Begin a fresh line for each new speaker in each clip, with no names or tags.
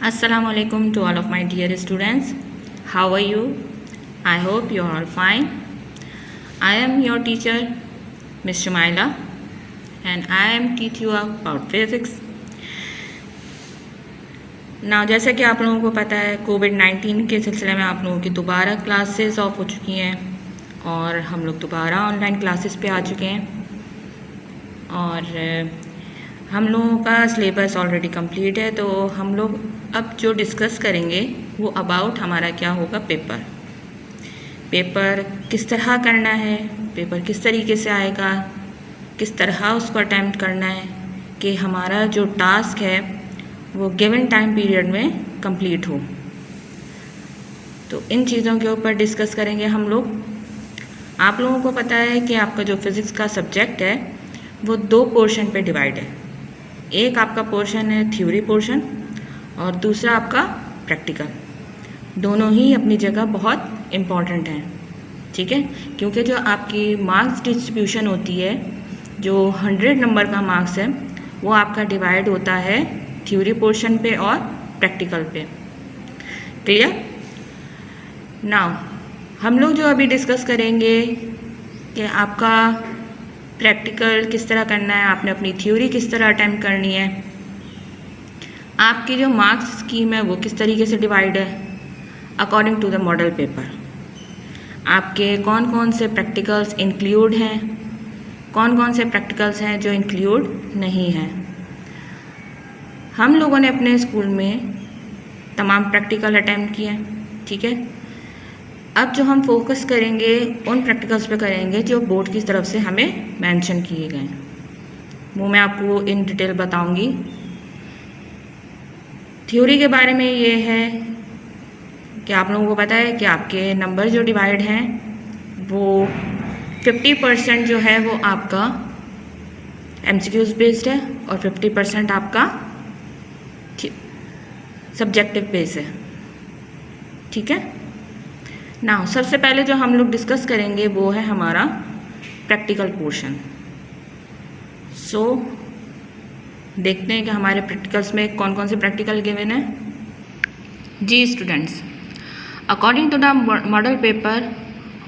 Assalamualaikum to all of my dear students. How are you? I hope you are all fine. I am your teacher, Ms. Shumaila, and I am teach you about physics. Now, जैसे कि आप लोगों को पता है कोविड-19 के सिलसिले में आप लोगों की दोबारा क्लासेस ऑफ हो चुकी हैं और हम लोग दोबारा ऑनलाइन क्लासेस पे आ चुके हैं और हम लोगों का सिलेबस ऑलरेडी कंप्लीट है। तो हम लोग अब जो डिस्कस करेंगे वो अबाउट हमारा क्या होगा पेपर किस तरह करना है, पेपर किस तरीके से आएगा, किस तरह उसको अटैम्प्ट करना है कि हमारा जो टास्क है वो गिवन टाइम पीरियड में कंप्लीट हो। तो इन चीज़ों के ऊपर डिस्कस करेंगे हम लोग। आप लोगों को पता है कि आपका जो फिज़िक्स का सब्जेक्ट है वो 2 पोर्शन पे डिवाइड है। एक आपका पोर्शन है थ्योरी पोर्शन और दूसरा आपका प्रैक्टिकल। दोनों ही अपनी जगह बहुत इम्पॉर्टेंट हैं, ठीक है, क्योंकि जो आपकी मार्क्स डिस्ट्रीब्यूशन होती है, जो 100 नंबर का मार्क्स है वो आपका डिवाइड होता है थ्योरी पोर्शन पे और प्रैक्टिकल पे। क्लियर? नाउ हम लोग जो अभी डिस्कस करेंगे कि आपका प्रैक्टिकल किस तरह करना है, आपने अपनी थ्योरी किस तरह अटेम्प्ट करनी है, आपकी जो मार्क्स स्कीम है वो किस तरीके से डिवाइड है according to the model paper, आपके कौन कौन से प्रैक्टिकल्स इंक्लूड हैं, कौन कौन से प्रैक्टिकल्स हैं जो इंक्लूड नहीं हैं। हम लोगों ने अपने स्कूल में तमाम प्रैक्टिकल अटेम्प्ट किए हैं, ठीक है। अब जो हम फोकस करेंगे उन प्रैक्टिकल्स पे करेंगे जो बोर्ड की तरफ से हमें मेंशन किए गए हैं, वो मैं आपको इन डिटेल बताऊंगी। थ्योरी के बारे में ये है कि आप लोगों को पता है कि आपके नंबर जो डिवाइड हैं वो 50% जो है वो आपका MCQs बेस्ड है और 50% आपका सब्जेक्टिव बेस है, ठीक है। नाउ सबसे पहले जो हम लोग डिस्कस करेंगे वो है हमारा प्रैक्टिकल पोर्शन। सो देखते हैं कि हमारे प्रैक्टिकल्स में कौन कौन से प्रैक्टिकल गिवन है। जी students, according to the model paper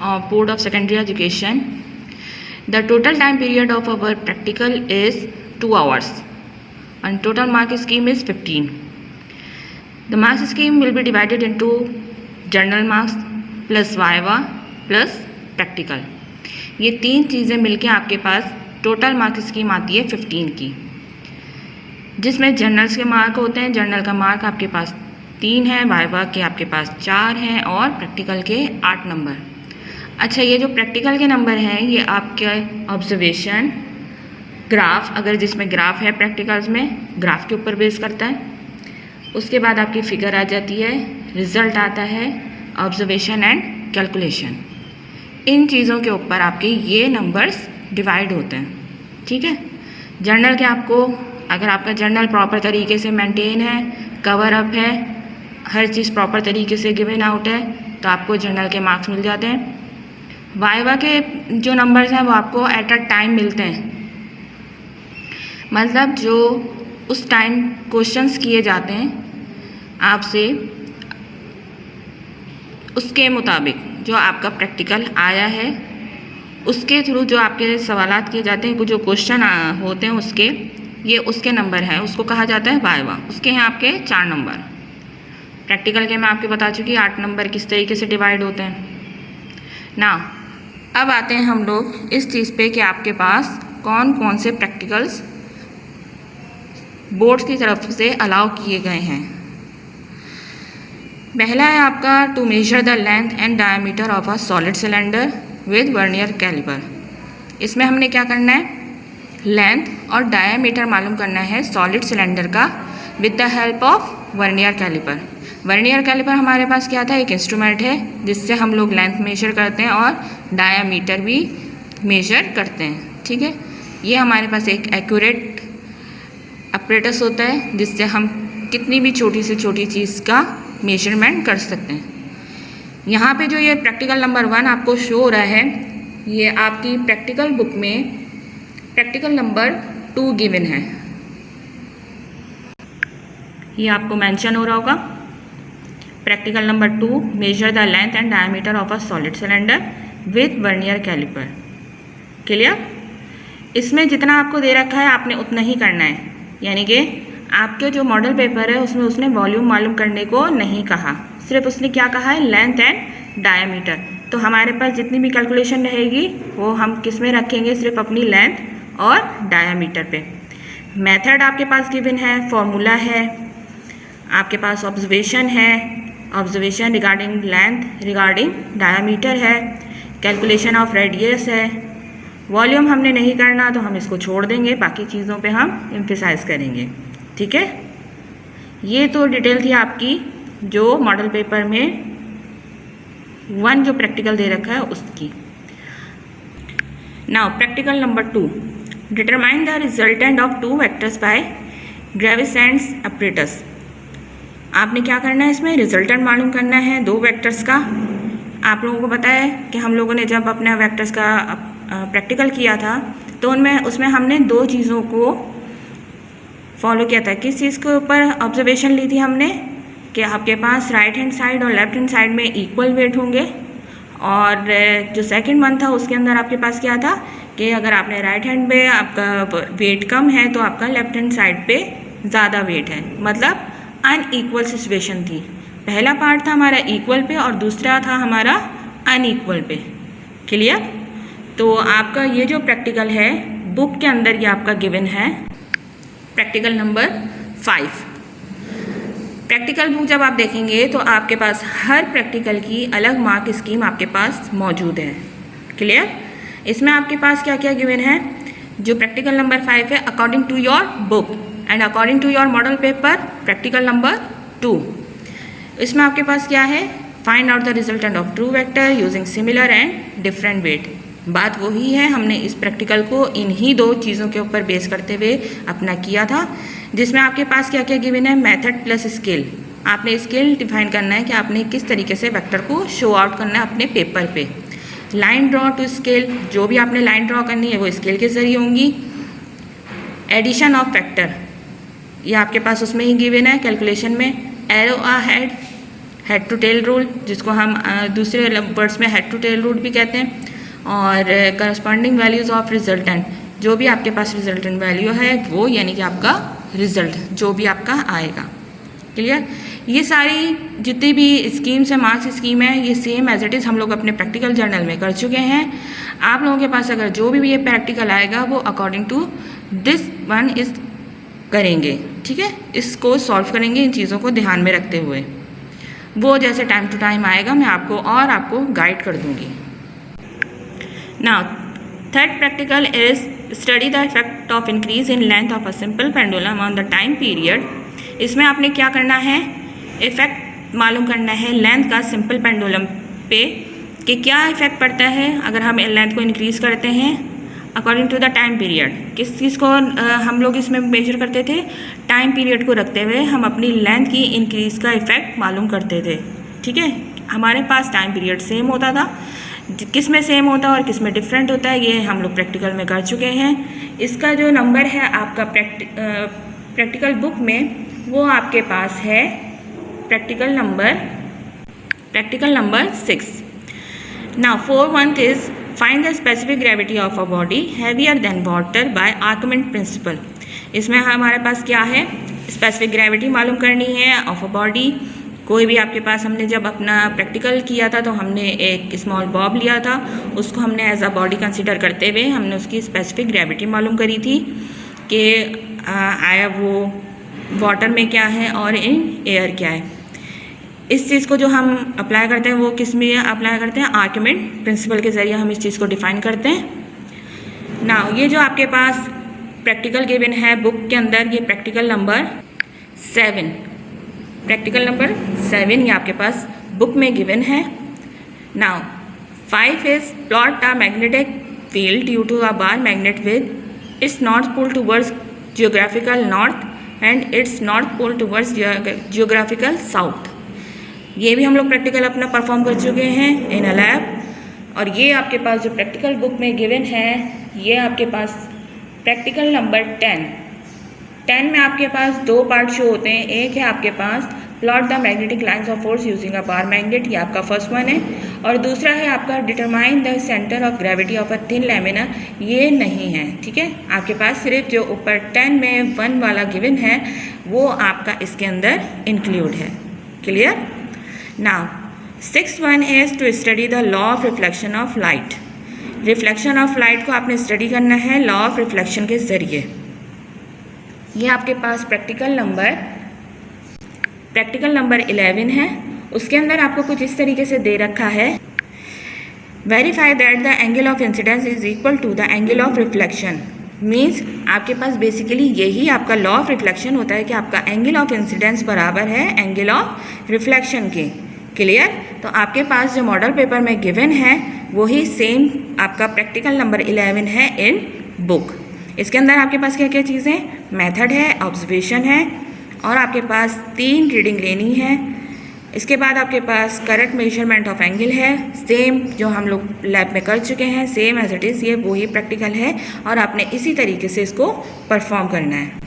of board of secondary education, the total time period of our practical is 2 hours and total mark scheme is 15. The marks scheme will be divided into general marks plus viva plus practical. ये 3 चीज़ें मिलके आपके पास total mark scheme आती है 15 की, जिसमें journals के mark होते हैं। जर्नल का मार्क आपके पास 3 है, वाइवा के आपके पास 4 हैं और प्रैक्टिकल के 8 नंबर। अच्छा, ये जो प्रैक्टिकल के नंबर हैं ये आपके ऑब्जर्वेशन ग्राफ, अगर जिसमें ग्राफ है प्रैक्टिकल्स में, ग्राफ के ऊपर बेस करता है। उसके बाद आपकी फिगर आ जाती है, रिजल्ट आता है, ऑब्जर्वेशन एंड कैलकुलेशन। इन चीज़ों के ऊपर आपके ये नंबर्स डिवाइड होते हैं, ठीक है। जर्नल के आपको, अगर आपका जर्नल प्रॉपर तरीके से मेंटेन है, कवर अप है, हर चीज़ प्रॉपर तरीके से गिवन आउट है, तो आपको जर्नल के मार्क्स मिल जाते हैं। वाइवा के जो नंबर्स हैं वो आपको एट अ टाइम मिलते हैं, मतलब जो उस टाइम क्वेश्चंस किए जाते हैं आपसे, उसके मुताबिक जो आपका प्रैक्टिकल आया है उसके थ्रू जो आपके सवालात किए जाते हैं, कुछ जो क्वेश्चन होते हैं उसके, ये उसके नंबर हैं, उसको कहा जाता है वाइवा। उसके हैं आपके 4 नंबर। प्रैक्टिकल के मैं आपको बता चुकी 8 नंबर किस तरीके से डिवाइड होते हैं ना। अब आते हैं हम लोग इस चीज़ पे कि आपके पास कौन कौन से प्रैक्टिकल्स बोर्ड की तरफ से अलाउ किए गए हैं। पहला है आपका to measure the length and diameter of a solid cylinder with vernier caliper. इसमें हमने क्या करना है, लेंथ और डायमीटर मालूम करना है सॉलिड सिलेंडर का with the help of vernier caliper. Vernier caliper हमारे पास क्या था, एक इंस्ट्रूमेंट है जिससे हम लोग लेंथ मेजर करते हैं और डायमीटर भी मेजर करते हैं, ठीक है। ये हमारे पास एक एक्यूरेट अपरेटस होता है जिससे हम कितनी भी छोटी से छोटी चीज़ का मेजरमेंट कर सकते हैं। यहाँ पे जो ये प्रैक्टिकल नंबर 1 आपको शो हो रहा है, ये आपकी प्रैक्टिकल बुक में प्रैक्टिकल नंबर 2 गिवन है। ये आपको मेंशन हो रहा होगा। Practical number 2, measure the length and diameter of a solid cylinder with vernier caliper. Clear? इसमें जितना आपको दे रखा है आपने उतना ही करना है, यानी कि आपके जो मॉडल पेपर है उसमें उसने वॉल्यूम मालूम करने को नहीं कहा, सिर्फ उसने क्या कहा है, लेंथ एंड डायमीटर। तो हमारे पास जितनी भी कैलकुलेशन रहेगी वो हम किस में रखेंगे, सिर्फ अपनी लेंथ और डायमीटर पे। मेथड आपके पास गिवन है, फॉर्मूला है, आपके पास ऑब्जर्वेशन है, observation regarding length regarding diameter है, कैलकुलेशन ऑफ रेडियस है। वॉल्यूम हमने नहीं करना तो हम इसको छोड़ देंगे, बाकी चीज़ों पे हम एम्फेसाइज करेंगे। ठीक है, ये तो डिटेल थी आपकी जो मॉडल पेपर में 1 जो प्रैक्टिकल दे रखा है उसकी। Now practical number 2, determine the resultant of 2 vectors by Gravesande's operators. आपने क्या करना है, इसमें रिजल्टेंट मालूम करना है 2 वेक्टर्स का। आप लोगों को पता है कि हम लोगों ने जब अपना वेक्टर्स का प्रैक्टिकल किया था तो उसमें हमने 2 चीज़ों को फॉलो किया था। किस चीज़ के ऊपर ऑब्जर्वेशन ली थी हमने, कि आपके पास राइट हैंड साइड और लेफ्ट हैंड साइड में इक्वल वेट होंगे, और जो सेकंड वन था उसके अंदर आपके पास क्या था कि अगर आपने राइट हैंड पे आपका वेट कम है तो आपका लेफ्ट हैंड साइड पे ज़्यादा वेट है, मतलब अनइक्वल सिचुएशन थी। पहला पार्ट था हमारा इक्वल पे और दूसरा था हमारा अनइक्वल पे। क्लियर? तो आपका ये जो प्रैक्टिकल है बुक के अंदर ये आपका गिवन है, प्रैक्टिकल नंबर 5। प्रैक्टिकल बुक जब आप देखेंगे तो आपके पास हर प्रैक्टिकल की अलग मार्क स्कीम आपके पास मौजूद है। क्लियर? इसमें आपके पास क्या क्या गिवन है, जो प्रैक्टिकल नंबर 5 है, according to your book and according to your model paper practical number 2। इसमें आपके पास क्या है, find out the resultant of two vector using similar and different weight. बात वही है, हमने इस प्रैक्टिकल को इन्हीं 2 चीज़ों के ऊपर बेस करते हुए अपना किया था, जिसमें आपके पास क्या क्या गिवन है, मेथड प्लस स्केल। आपने स्केल डिफाइन करना है कि आपने किस तरीके से वेक्टर को शो आउट करना है अपने पेपर पे। लाइन ड्रॉ टू स्केल, जो भी आपने लाइन ड्रॉ करनी है वो स्केल के जरिए होंगी। एडिशन ऑफ वेक्टर, ये आपके पास उसमें ही गिवन है कैलकुलेशन में। एरो आ हेड टू टेल रूल, जिसको हम दूसरे वर्ड्स में हेड टू टेल रूल भी कहते हैं, और करस्पॉन्डिंग वैल्यूज़ ऑफ रिजल्टेंट, जो भी आपके पास रिजल्टेंट वैल्यू है वो, यानी कि आपका रिजल्ट जो भी आपका आएगा। क्लियर? ये सारी जितनी भी स्कीम्स है, मार्क्स स्कीम है, ये सेम एज इट इज़ हम लोग अपने प्रैक्टिकल जर्नल में कर चुके हैं। आप लोगों के पास अगर जो भी ये प्रैक्टिकल आएगा वो अकॉर्डिंग टू दिस वन इस करेंगे। ठीक है, इसको सॉल्व करेंगे इन चीज़ों को ध्यान में रखते हुए। वो जैसे टाइम टू टाइम आएगा मैं आपको गाइड कर दूँगी। Now third practical is study the effect of increase in length of a simple pendulum on the time period. इसमें आपने क्या करना है, इफेक्ट मालूम करना है लेंथ का सिंपल पेंडुलम पे, कि क्या इफेक्ट पड़ता है अगर हम लेंथ को इंक्रीज करते हैं according to the time period. किस चीज़ को हम लोग इसमें मेजर करते थे, टाइम पीरियड को रखते हुए हम अपनी लेंथ की इंक्रीज का इफेक्ट मालूम करते थे। ठीक है, हमारे पास टाइम पीरियड सेम होता था, किस में सेम होता है और किस में डिफरेंट होता है ये हम लोग प्रैक्टिकल में कर चुके हैं। इसका जो नंबर है आपका प्रैक्टिकल बुक में वो आपके पास है practical number 6। Now 4th is find the specific gravity of a body heavier than water by Archimedes principle. इसमें हमारे पास क्या है, स्पेसिफिक ग्रेविटी मालूम करनी है ऑफ अ बॉडी। कोई भी आपके पास, हमने जब अपना प्रैक्टिकल किया था तो हमने एक स्मॉल बॉब लिया था, उसको हमने एज अ बॉडी कंसीडर करते हुए हमने उसकी स्पेसिफिक ग्रेविटी मालूम करी थी कि आया वो वाटर में क्या है और इन एयर क्या है। इस चीज़ को जो हम अप्लाई करते हैं वो किस में अप्लाई करते हैं, आर्कमेंट प्रिंसिपल के ज़रिए हम इस चीज़ को डिफ़ाइन करते हैं। नाउ ये जो आपके पास प्रैक्टिकल गिवन है बुक के अंदर, ये प्रैक्टिकल नंबर 7 ये आपके पास बुक में गिवन है। Now 5 is plot a magnetic field due to a bar magnet with its north pole towards geographical north and its north pole towards geographical south. ये भी हम लोग प्रैक्टिकल अपना परफॉर्म कर चुके हैं इन अ लैब। और ये आपके पास जो प्रैक्टिकल बुक में गिवन है ये आपके पास प्रैक्टिकल नंबर 10 10 में आपके पास दो पार्ट शो होते हैं। एक है आपके पास plot the magnetic lines of force using a bar magnet, ये आपका फर्स्ट वन है। और दूसरा है आपका determine the centre of gravity of a thin lamina, ये नहीं है, ठीक है। आपके पास सिर्फ जो ऊपर 10 में 1 वाला गिवन है वो आपका इसके अंदर इंक्लूड है। Clear. Now 6th one is to study the law of reflection of light. Reflection of light को आपने स्टडी करना है लॉ ऑफ रिफ्लेक्शन के ज़रिए। ये आपके पास प्रैक्टिकल नंबर 11 है। उसके अंदर आपको कुछ इस तरीके से दे रखा है, verify that the angle of incidence is equal to the angle of reflection. Means आपके पास बेसिकली यही आपका लॉ ऑफ रिफ्लेक्शन होता है कि आपका एंगल ऑफ इंसिडेंस बराबर है एंगल ऑफ रिफ्लेक्शन के। क्लियर। तो आपके पास जो मॉडल पेपर में गिवन है वही सेम आपका प्रैक्टिकल नंबर 11 है इन बुक। इसके अंदर आपके पास क्या क्या चीज़ें, मेथड है, ऑब्जर्वेशन है, और आपके पास 3 रीडिंग लेनी है। इसके बाद आपके पास करेक्ट मेजरमेंट ऑफ एंगल है, सेम जो हम लोग लैब में कर चुके हैं, सेम एज इट इज़ ये वही प्रैक्टिकल है और आपने इसी तरीके से इसको परफॉर्म करना है।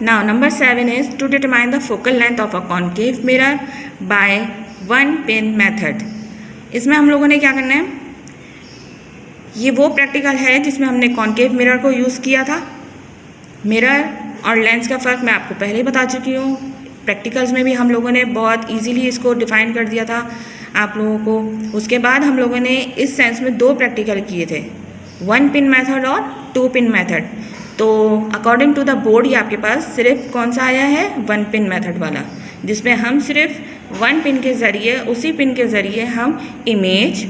Now number 7 is to determine the focal length of a concave mirror by 1 pin method. इसमें हम लोगों ने क्या करना है, ये वो प्रैक्टिकल है जिसमें हमने कॉन्केव मिरर को यूज़ किया था। मिरर और लेंस का फ़र्क मैं आपको पहले ही बता चुकी हूँ। प्रैक्टिकल्स में भी हम लोगों ने बहुत इजीली इसको डिफ़ाइन कर दिया था आप लोगों को। उसके बाद हम लोगों ने इस सेंस में 2 प्रैक्टिकल किए थे, 1 पिन मेथड और 2 पिन मेथड। तो अकॉर्डिंग टू द बोर्ड ये आपके पास सिर्फ कौन सा आया है, 1 पिन मेथड वाला, जिसमें हम सिर्फ 1 पिन के ज़रिए, उसी पिन के ज़रिए हम इमेज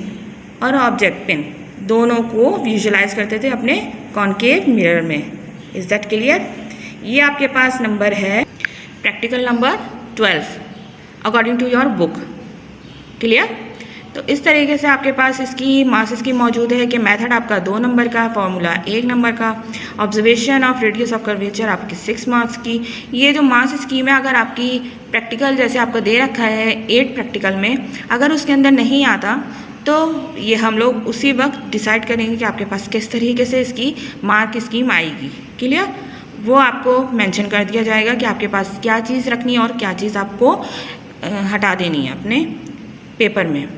और ऑब्जेक्ट पिन दोनों को विजुलाइज करते थे अपने कॉन्केव मिरर में। Is that clear. ये आपके पास नंबर है practical number 12 according to your book. Clear. तो इस तरीके से आपके पास इसकी मास की मौजूद है कि मेथड आपका 2 नंबर का, फॉर्मूला 1 नंबर का, observation of radius of curvature आपकी 6 मार्क्स की। ये जो मास स्कीम है अगर आपकी प्रैक्टिकल जैसे आपको दे रखा है 8 प्रैक्टिकल में, अगर उसके अंदर नहीं आता तो ये हम लोग उसी वक्त डिसाइड करेंगे कि आपके पास किस तरीके से इसकी मार्क स्कीम आएगी। क्लियर। वो आपको मेंशन कर दिया जाएगा कि आपके पास क्या चीज़ रखनी है और क्या चीज़ आपको हटा देनी है अपने पेपर में।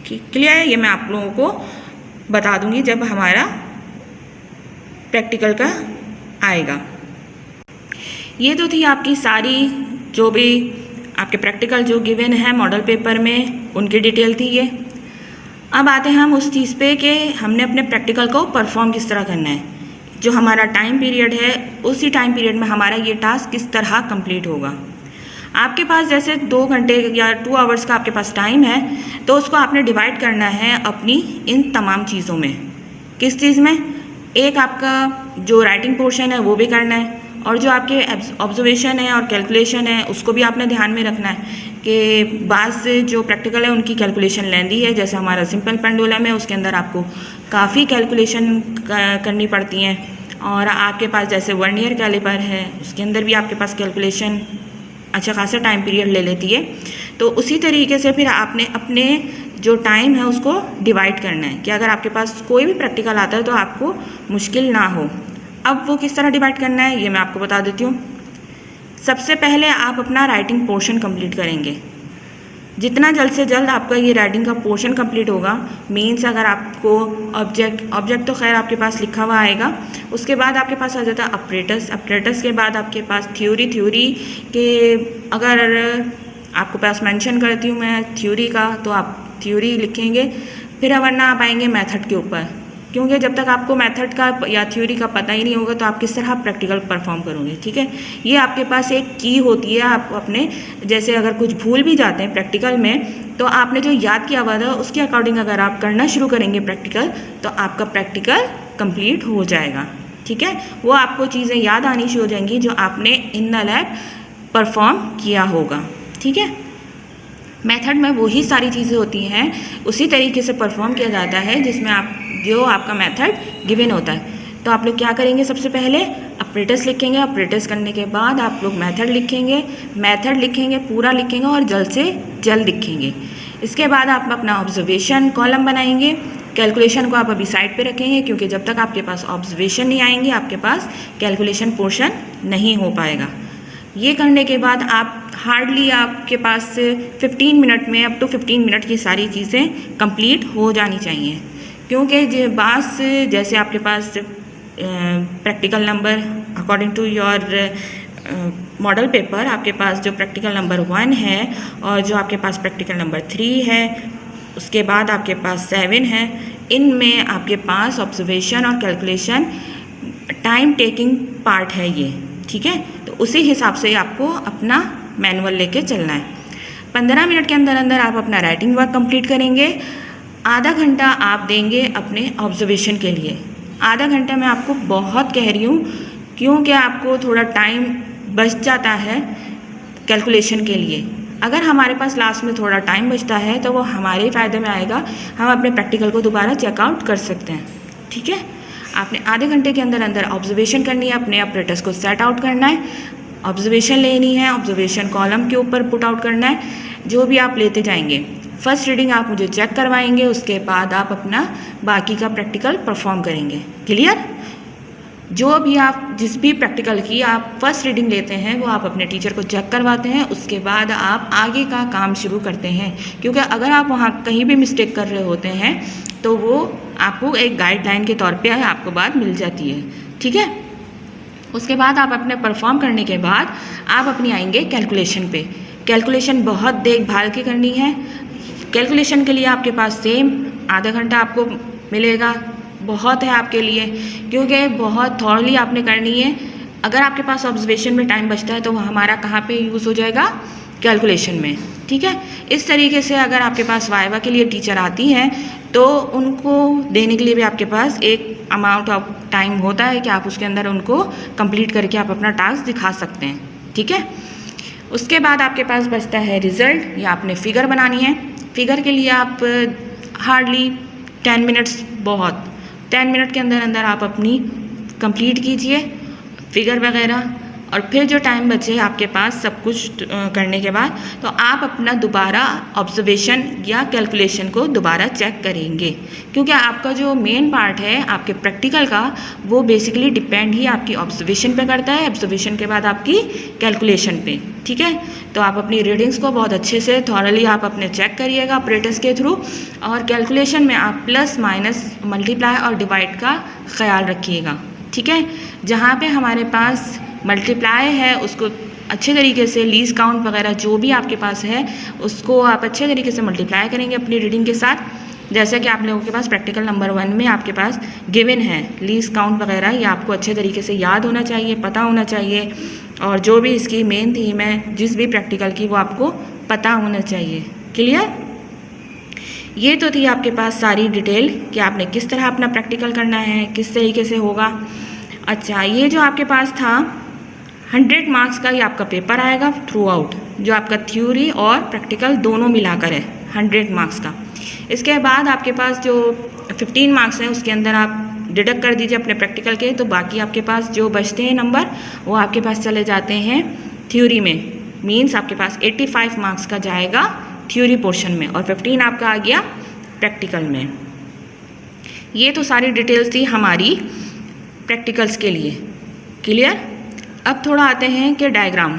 क्लियर है। ये मैं आप लोगों को बता दूंगी जब हमारा प्रैक्टिकल का आएगा। ये तो थी आपकी सारी जो भी आपके प्रैक्टिकल जो गिवन है मॉडल पेपर में, उनकी डिटेल थी ये। अब आते हैं हम उस चीज़ पे कि हमने अपने प्रैक्टिकल को परफॉर्म किस तरह करना है। जो हमारा टाइम पीरियड है उसी टाइम पीरियड में हमारा ये टास्क किस तरह कंप्लीट होगा। आपके पास जैसे 2 घंटे या 2 आवर्स का आपके पास टाइम है, तो उसको आपने डिवाइड करना है अपनी इन तमाम चीज़ों में। किस चीज़ में, एक आपका जो राइटिंग पोर्शन है वो भी करना है, और जो आपके ऑब्जर्वेशन है और कैलकुलेशन है उसको भी आपने ध्यान में रखना है कि बाद से जो प्रैक्टिकल है उनकी कैलकुलेशन लेंदी है। जैसे हमारा सिंपल पेंडुलम है उसके अंदर आपको काफ़ी कैलकुलेशन करनी पड़ती हैं, और आपके पास जैसे वर्नियर कैलिपर है उसके अंदर भी आपके पास कैलकुलेशन अच्छा खासा टाइम पीरियड ले लेती है। तो उसी तरीके से फिर आपने अपने जो टाइम है उसको डिवाइड करना है कि अगर आपके पास कोई भी प्रैक्टिकल आता है तो आपको मुश्किल ना हो। अब वो किस तरह डिवाइड करना है ये मैं आपको बता देती हूँ। सबसे पहले आप अपना राइटिंग पोर्शन कंप्लीट करेंगे। जितना जल्द से जल्द आपका ये राइटिंग का पोर्शन कंप्लीट होगा, मीन्स अगर आपको ऑब्जेक्ट तो खैर आपके पास लिखा हुआ आएगा, उसके बाद आपके पास आ जाता है अपरेटस के बाद आपके पास थ्योरी के अगर आपको पास मेंशन करती हूँ मैं थ्योरी का, तो आप थ्योरी लिखेंगे। फिर वरना आप आएंगे मेथड के ऊपर, क्योंकि जब तक आपको मेथड का या थ्योरी का पता ही नहीं होगा तो आप किस तरह प्रैक्टिकल परफॉर्म करोगे। ठीक है, ये आपके पास एक की होती है। आप अपने जैसे अगर कुछ भूल भी जाते हैं प्रैक्टिकल में, तो आपने जो याद किया हुआ था उसके अकॉर्डिंग अगर आप करना शुरू करेंगे प्रैक्टिकल, तो आपका प्रैक्टिकल कंप्लीट हो जाएगा। ठीक है, वो आपको चीज़ें याद आनी शुरू हो जाएंगी जो आपने इन द लैब परफॉर्म किया होगा। ठीक है, मेथड में वही सारी चीज़ें होती हैं, उसी तरीके से परफॉर्म किया जाता है जिसमें आप जो आपका मेथड गिवन होता है। तो आप लोग क्या करेंगे, सबसे पहले अपरेटस लिखेंगे। अपरेटस करने के बाद आप लोग मेथड लिखेंगे, पूरा लिखेंगे और जल्द से जल्द लिखेंगे। इसके बाद आप अपना ऑब्जर्वेशन कॉलम बनाएंगे। कैलकुलेशन को आप अभी साइड पे रखेंगे, क्योंकि जब तक आपके पास ऑब्जर्वेशन नहीं आएंगे आपके पास कैलकुलेशन पोर्शन नहीं हो पाएगा। ये करने के बाद आप हार्डली आपके पास 15 मिनट में, अप टू 15 मिनट की सारी चीज़ें कंप्लीट हो जानी चाहिए, क्योंकि जैसे आपके पास practical number according to your model paper, आपके पास जो प्रैक्टिकल नंबर 1 है और जो आपके पास प्रैक्टिकल नंबर 3 है, उसके बाद आपके पास 7 है, इनमें आपके पास ऑब्जर्वेशन और कैलकुलेशन टाइम टेकिंग पार्ट है ये, ठीक है। तो उसी हिसाब से आपको अपना मैनुअल लेके चलना है। 15 मिनट के अंदर अंदर आप अपना राइटिंग वर्क कंप्लीट करेंगे। आधा घंटा आप देंगे अपने ऑब्जर्वेशन के लिए। आधा घंटा मैं आपको बहुत कह रही हूँ, क्योंकि आपको थोड़ा टाइम बच जाता है कैलकुलेशन के लिए। अगर हमारे पास लास्ट में थोड़ा टाइम बचता है तो वो हमारे फ़ायदे में आएगा, हम अपने प्रैक्टिकल को दोबारा चेकआउट कर सकते हैं, ठीक है। आपने आधे घंटे के अंदर अंदर ऑब्जर्वेशन करनी है, अपने ऑपरेटर्स को सेट आउट करना है, ऑब्जर्वेशन लेनी है, ऑब्जर्वेशन कॉलम के ऊपर पुट आउट करना है, जो भी आप लेते जाएंगे। फर्स्ट रीडिंग आप मुझे चेक करवाएंगे, उसके बाद आप अपना बाकी का प्रैक्टिकल परफॉर्म करेंगे। क्लियर? जो भी आप जिस भी प्रैक्टिकल की आप फर्स्ट रीडिंग लेते हैं वो आप अपने टीचर को चेक करवाते हैं, उसके बाद आप आगे का काम शुरू करते हैं, क्योंकि अगर आप वहाँ कहीं भी मिस्टेक कर रहे होते हैं तो वो आपको एक गाइडलाइन के तौर पे आपको बात मिल जाती है, ठीक है। उसके बाद आप अपने परफॉर्म करने के बाद आप अपनी आएंगे कैलकुलेशन पे। कैलकुलेशन बहुत देखभाल की करनी है। कैलकुलेशन के लिए आपके पास सेम आधा घंटा आपको मिलेगा, बहुत है आपके लिए, क्योंकि बहुत थॉरली आपने करनी है। अगर आपके पास ऑब्जर्वेशन में टाइम बचता है तो वह हमारा कहाँ पे यूज़ हो जाएगा? कैलकुलेशन में, ठीक है। इस तरीके से अगर आपके पास वाइवा के लिए टीचर आती हैं तो उनको देने के लिए भी आपके पास एक अमाउंट ऑफ टाइम होता है कि आप उसके अंदर उनको कंप्लीट करके आप अपना टास्क दिखा सकते हैं, ठीक है। उसके बाद आपके पास बचता है रिज़ल्ट, या आपने फ़िगर बनानी है। फ़िगर के लिए आप हार्डली 10 मिनट्स, बहुत 10 मिनट के अंदर अंदर आप अपनी कंप्लीट कीजिए फिगर वगैरह, और फिर जो टाइम बचे आपके पास सब कुछ करने के बाद तो आप अपना दोबारा ऑब्जर्वेशन या कैलकुलेशन को दोबारा चेक करेंगे, क्योंकि आपका जो मेन पार्ट है आपके प्रैक्टिकल का वो बेसिकली डिपेंड ही आपकी ऑब्जर्वेशन पे करता है, ऑब्जर्वेशन के बाद आपकी कैलकुलेशन पे, ठीक है। तो आप अपनी रीडिंग्स को बहुत अच्छे से थॉरली आप अपने चेक करिएगा ऑपरेटर्स के थ्रू, और कैलकुलेशन में आप प्लस माइनस मल्टीप्लाई और डिवाइड का ख्याल रखिएगा, ठीक है। जहाँ पे हमारे पास मल्टीप्लाई है उसको अच्छे तरीके से लीस्ट काउंट वगैरह जो भी आपके पास है उसको आप अच्छे तरीके से मल्टीप्लाई करेंगे अपनी रीडिंग के साथ। जैसा कि आप लोगों के पास प्रैक्टिकल नंबर 1 में आपके पास गिवन है लीस्ट काउंट वगैरह, ये आपको अच्छे तरीके से याद होना चाहिए, पता होना चाहिए, और जो भी इसकी मेन थीम है जिस भी प्रैक्टिकल की वो आपको पता होना चाहिए। क्लियर? ये तो थी आपके पास सारी डिटेल कि आपने किस तरह अपना प्रैक्टिकल करना है, किस तरीके से होगा। अच्छा, ये जो आपके पास था 100 मार्क्स का ही आपका पेपर आएगा थ्रू आउट, जो आपका थ्योरी और प्रैक्टिकल दोनों मिलाकर है 100 मार्क्स का। इसके बाद आपके पास जो 15 मार्क्स हैं उसके अंदर आप डिडक्ट कर दीजिए अपने प्रैक्टिकल के, तो बाकी आपके पास जो बचते हैं नंबर वो आपके पास चले जाते हैं थ्योरी में। मीन्स आपके पास 85 मार्क्स का जाएगा थ्योरी पोर्शन में और 15 आपका आ गया प्रैक्टिकल में। ये तो सारी डिटेल्स थी हमारी प्रैक्टिकल्स के लिए। क्लियर? अब थोड़ा आते हैं कि डायग्राम।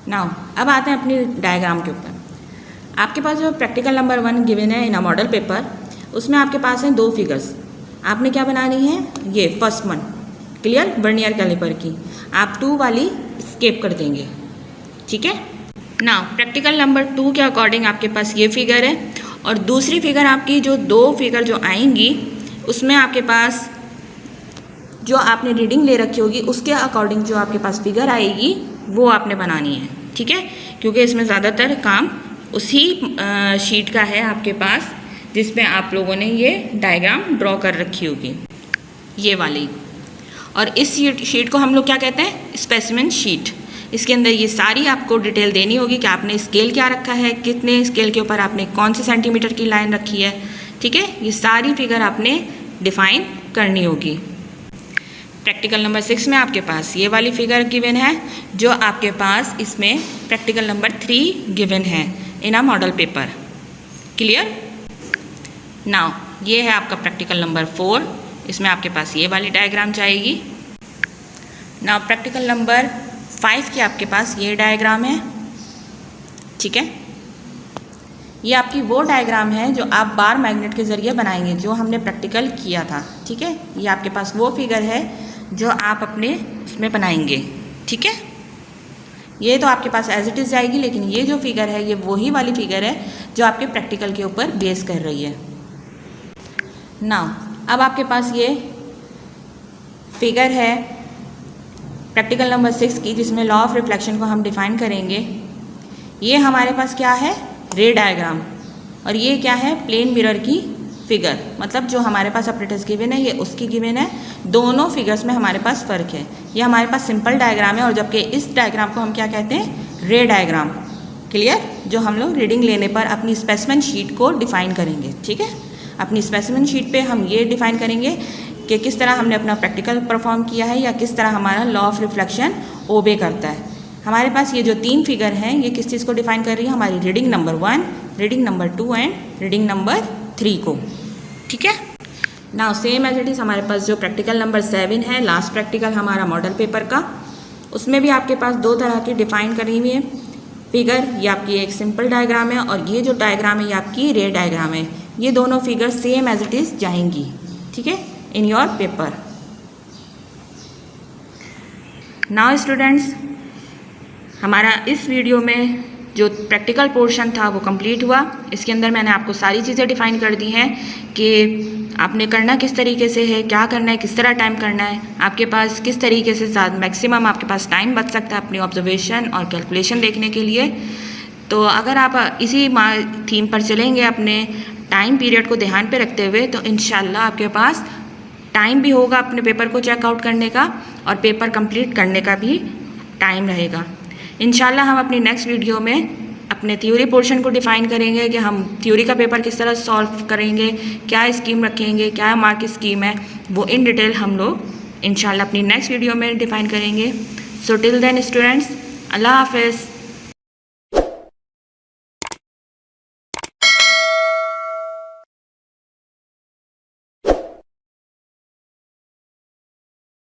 नाउ अब आते हैं अपनी डायग्राम के ऊपर। आपके पास जो प्रैक्टिकल नंबर 1 गिवन है इन अ मॉडल पेपर, उसमें आपके पास हैं 2 फिगर्स। आपने क्या बनानी है? ये first one, clear, vernier calliper की। आप 2 वाली स्केप कर देंगे, ठीक है। नाउ प्रैक्टिकल नंबर 2 के अकॉर्डिंग आपके पास ये फिगर है, और दूसरी फिगर आपकी जो 2 फिगर जो आएंगी उसमें आपके पास जो आपने रीडिंग ले रखी होगी उसके अकॉर्डिंग जो आपके पास फिगर आएगी वो आपने बनानी है, ठीक है। क्योंकि इसमें ज़्यादातर काम उसी शीट का है आपके पास जिसमें आप लोगों ने ये डायग्राम ड्रॉ कर रखी होगी, ये वाली। और इस शीट को हम लोग क्या कहते हैं? Specimen sheet. इसके अंदर ये सारी आपको डिटेल देनी होगी कि आपने स्केल क्या रखा है, कितने स्केल के ऊपर आपने कौन से सेंटीमीटर की लाइन रखी है, ठीक है। ये सारी फिगर आपने डिफाइन करनी होगी। प्रैक्टिकल नंबर 6 में आपके पास ये वाली फिगर गिवन है, जो आपके पास इसमें प्रैक्टिकल नंबर 3 गिवन है in a model paper. Clear? Now ये है आपका प्रैक्टिकल नंबर 4, इसमें आपके पास ये वाली डायग्राम जाएगी। नाउ प्रैक्टिकल नंबर 5 की आपके पास ये डायग्राम है, ठीक है। ये आपकी वो डायग्राम है जो आप बार मैग्नेट के ज़रिए बनाएंगे, जो हमने प्रैक्टिकल किया था, ठीक है। ये आपके पास वो फिगर है जो आप अपने उसमें बनाएंगे, ठीक है। ये तो आपके पास एज इट इज़ जाएगी, लेकिन ये जो फिगर है ये वही वाली फिगर है जो आपके प्रैक्टिकल के ऊपर बेस कर रही है। नाउ अब आपके पास ये फिगर है प्रैक्टिकल नंबर 6 की, जिसमें लॉ ऑफ रिफ्लेक्शन को हम डिफाइन करेंगे। ये हमारे पास क्या है, रे डायग्राम, और ये क्या है, प्लेन मिरर की फिगर। मतलब जो हमारे पास ऑपरेटर्स गिवन है ये उसकी गिवन है, दोनों फिगर्स में हमारे पास फ़र्क है। ये हमारे पास सिंपल डायग्राम है, और जबकि इस डायग्राम को हम क्या कहते हैं, रे डायग्राम। क्लियर, जो हम लोग रीडिंग लेने पर अपनी स्पेसिमेन शीट को डिफ़ाइन करेंगे, ठीक है। अपनी स्पेसिमेन शीट पे हम ये डिफ़ाइन करेंगे कि किस तरह हमने अपना प्रैक्टिकल परफॉर्म किया है, या किस तरह हमारा लॉ ऑफ रिफ्लेक्शन ओबे करता है। हमारे पास ये जो 3 फिगर हैं ये किस चीज़ को डिफाइन कर रही है, हमारी reading number 1, reading number 2 and reading number 3 को, ठीक है। Now same as it is हमारे पास जो प्रैक्टिकल नंबर 7 है, लास्ट प्रैक्टिकल हमारा मॉडल पेपर का, उसमें भी आपके पास 2 तरह की डिफाइन करी हुई है फिगर। ये आपकी एक सिंपल डायग्राम है, और ये जो डायग्राम है ये आपकी रे डायग्राम है। ये दोनों figure same as it is जाएंगी, ठीक है, in your paper. Now students, हमारा इस वीडियो में जो प्रैक्टिकल पोर्शन था वो कंप्लीट हुआ। इसके अंदर मैंने आपको सारी चीज़ें डिफ़ाइन कर दी हैं कि आपने करना किस तरीके से है, क्या करना है, किस तरह टाइम करना है, आपके पास किस तरीके से मैक्सिमम आपके पास टाइम बच सकता है अपनी ऑब्जर्वेशन और कैलकुलेशन देखने के लिए। तो अगर आप इसी थीम पर चलेंगे अपने टाइम पीरियड को ध्यान पे रखते हुए, तो इंशाल्लाह आपके पास टाइम भी होगा अपने पेपर को चेकआउट करने का, और पेपर कंप्लीट करने का भी टाइम रहेगा। इंशाल्लाह हम अपनी नेक्स्ट वीडियो में अपने थ्योरी पोर्शन को डिफ़ाइन करेंगे कि हम थ्योरी का पेपर किस तरह सॉल्व करेंगे, क्या स्कीम रखेंगे, क्या मार्क स्कीम है, वो इन डिटेल हम लोग इंशाल्लाह अपनी नेक्स्ट वीडियो में डिफ़ाइन करेंगे। सो टिल देन स्टूडेंट्स, अल्लाह हाफ़िज़।